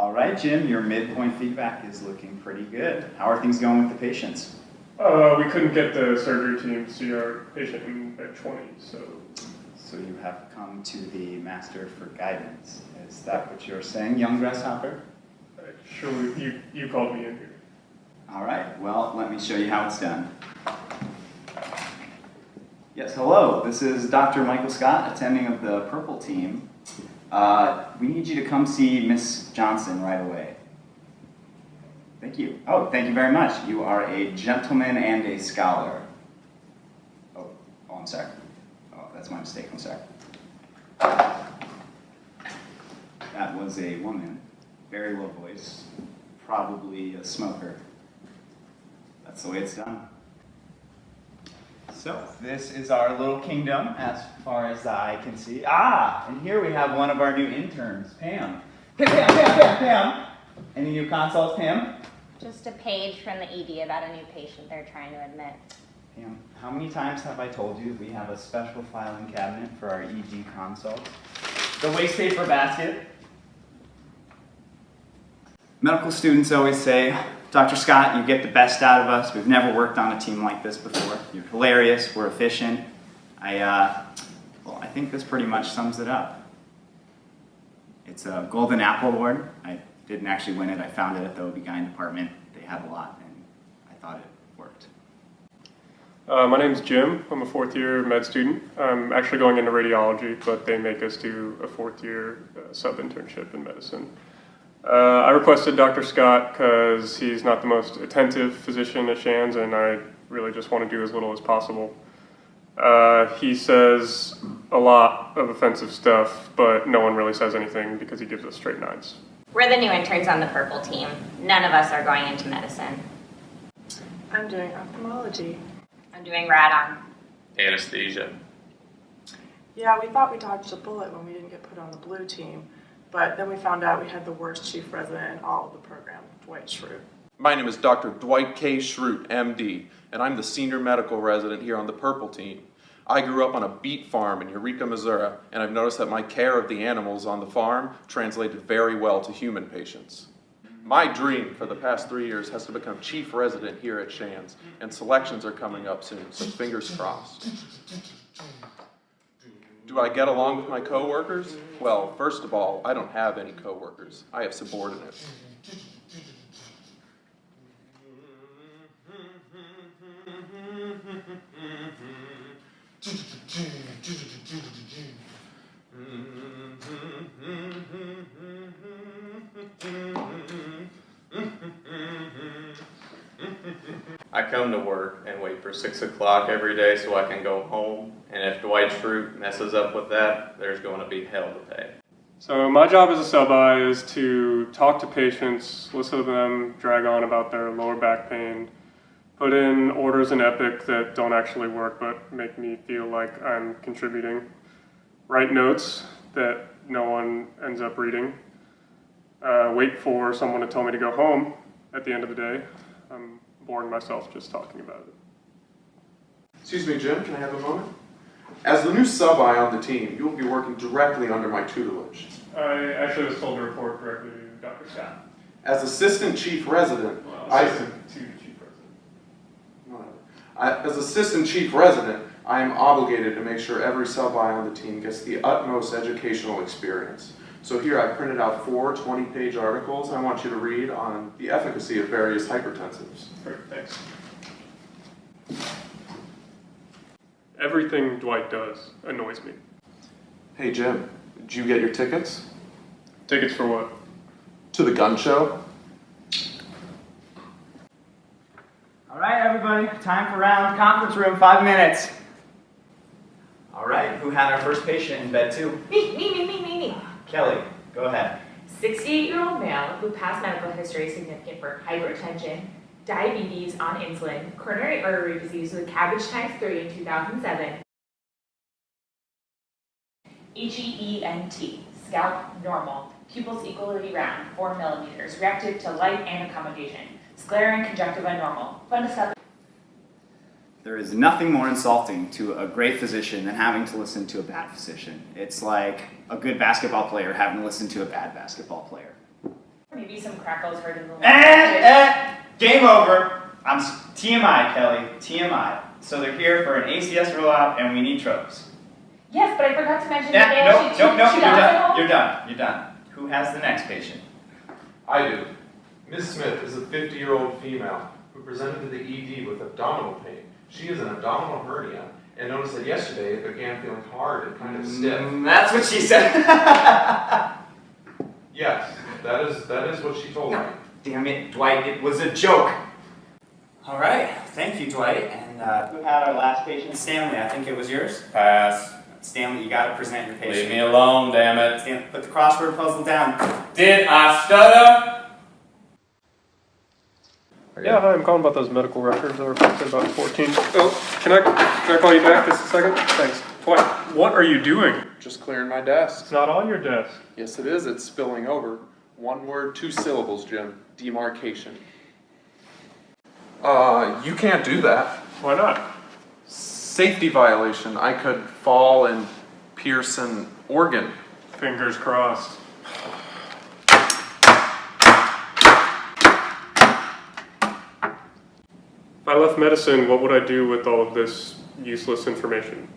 All right, Jim, your midpoint feedback is looking pretty good. How are things going with the patients? We couldn't get the surgery team to see our patient in bed 20, so... So you have come to the master for guidance. Is that what you're saying, young grasshopper? Sure, you called me in here. All right, well, let me show you how it's done. Yes, hello, this is Dr. Michael Scott, attending of the Purple team. We need you to come see Miss Johnson right away. Thank you. Oh, thank you very much. You are a gentleman and a scholar. Oh, I'm sorry. Oh, that's my mistake, I'm sorry. That was a woman, very low voice, probably a smoker. That's the way it's done. So, this is our little kingdom as far as the eye can see. Ah, and here we have one of our new interns, Pam. Pam. Any new consults, Pam? Just a page from the ED about a new patient they're trying to admit. Pam, how many times have I told you we have a special filing cabinet for our ED consults? The waste paper basket. Medical students always say, Dr. Scott, you get the best out of us. We've never worked on a team like this before. You're hilarious, we're efficient. I think this pretty much sums it up. It's a Golden Apple Award. I didn't actually win it. I found it at the OB-GYN department. They had a lot, and I thought it worked. My name's Jim. I'm a fourth-year med student. I'm actually going into radiology, but they make us do a fourth-year sub-internship in medicine. I requested Dr. Scott because he's not the most attentive physician at Shands, and I really just want to do as little as possible. He says a lot of offensive stuff, but no one really says anything because he gives us straight nines. We're the new interns on the Purple team. None of us are going into medicine. I'm doing ophthalmology. I'm doing radon. Anesthesia. Yeah, we thought we dodged a bullet when we didn't get put on the blue team, but then we found out we had the worst chief resident in all of the program, Dwight Schrute. My name is Dr. Dwight K. Schrute, MD, and I'm the senior medical resident here on the Purple team. I grew up on a beet farm in Eureka, Missouri, and I've noticed that my care of the animals on the farm translated very well to human patients. My dream for the past 3 years has to become chief resident here at Shands, and selections are coming up soon, so fingers crossed. Do I get along with my coworkers? Well, first of all, I don't have any coworkers. I have subordinates. I come to work and wait for 6 o'clock every day so I can go home, and if Dwight Schrute messes up with that, there's going to be hell to pay. So my job as a sub-I is to talk to patients, listen to them drag on about their lower back pain, put in orders in Epic that don't actually work but make me feel like I'm contributing, write notes that no one ends up reading, wait for someone to tell me to go home at the end of the day. I'm boring myself just talking about it. Excuse me, Jim, can I have a moment? As the new sub-I on the team, you will be working directly under my tutelage. I actually was told to report directly to Dr. Scott. As assistant chief resident, Assistant to chief resident. As assistant chief resident, I am obligated to make sure every sub-I on the team gets the utmost educational experience. So here I printed out 4 20-page articles I want you to read on the efficacy of various hypertensives. Great, thanks. Everything Dwight does annoys me. Hey Jim, did you get your tickets? Tickets for what? To the gun show? All right, everybody, time for round. Conference room, 5 minutes. All right, who had our first patient in bed 2? Me. Kelly, go ahead. 68-year-old male who past medical history is significant for hypertension, diabetes on insulin, coronary artery disease with cabbage times 3 in 2007, HEENT, scalp normal, pupils equally round, 4 millimeters, reactive to light and accommodation, sclera and conjunctiva normal, fundus. There is nothing more insulting to a great physician than having to listen to a bad physician. It's like a good basketball player having to listen to a bad basketball player. Maybe some crackles heard in the language. Game over. TMI, Kelly, TMI. So they're here for an ACS rollout and we need tropes. Yes, but I forgot to mention that they No, actually you're two dogs at home. you're done. Who has the next patient? I do. Ms. Smith is a 50-year-old female who presented to the ED with abdominal pain. She has an abdominal hernia and noticed that yesterday it began feeling hard and kind of stiff. That's what she said. Yes, that is what she told me. Damn it, Dwight, it was a joke. All right, thank you, Dwight. And who had our last patient? Stanley, I think it was yours. Pass. Stanley, you gotta present your patient. Leave me alone, damn it. Stanley, put the crossword puzzle down. Did I stutter? Yeah, hi, I'm calling about those medical records I requested about 14. Oh, can I call you back just a second? Thanks. Dwight, what are you doing? Just clearing my desk. It's not on your desk. Yes, it is. It's spilling over. One word, 2 syllables, Jim. Demarcation. You can't do that. Why not? Safety violation. I could fall and pierce an organ. Fingers crossed. If I left medicine, what would I do with all of this useless information?